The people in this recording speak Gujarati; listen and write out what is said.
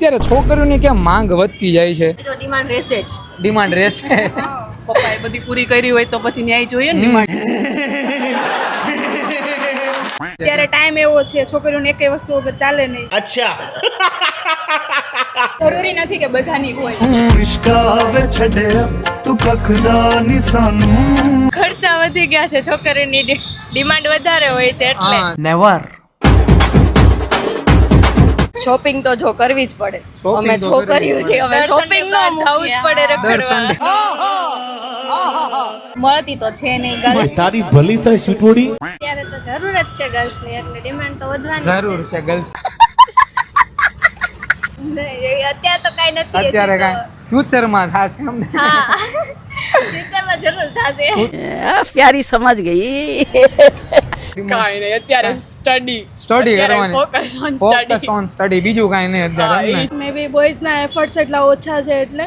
અત્યારે છોકરીઓની કેમ માંગ વધતી જાય છે? તો ડિમાન્ડ રહેશે જ. ડિમાન્ડ રહેશે. પપ્પાએ બધી પૂરી કરી હોય તો પછી ન્યાય જોઈએ ને ડિમાન્ડ. ત્યારે ટાઈમ એવો છે છોકરીઓને એકેય વસ્તુ વગર ચાલે નહીં. अच्छा જરૂરી નથી કે બધાની હોય. ખર્ચા વધી ગયા છે, છોકરીની ડિમાન્ડ વધારે હોય છે એટલે नेवर શોપિંગ તો જો કરવી જ પડે. Shopping અમે તો છોકરીઓ કરવી છે, અમે શોપિંગ નો જવું જ પડે દર રખડવા. સન્ડે મળતી તો છે નહીં ગર્લ્સ. तारी भली तरह छुटोड़ी અત્યારે તો જરૂર જ છે ગર્લ્સ ની, એટલે ડિમાન્ડ તો વધવાની જરૂર છે ગર્લ્સ. અત્યારે તો કઈ નથી. અત્યારે કાંઈ ફ્યુચરમાં થશે અમને. હા ફ્યુચરમાં જરૂર થશે. પ્યારી સમજ ગઈ. કાંઈ નહીં, અત્યારે સ્ટડી કરવાની. Focus on focus on study, બીજું કાંઈ નહીં અત્યારે. એમ ને? મે બી બોયઝના એફર્ટ્સ એટલા ઓછા છે એટલે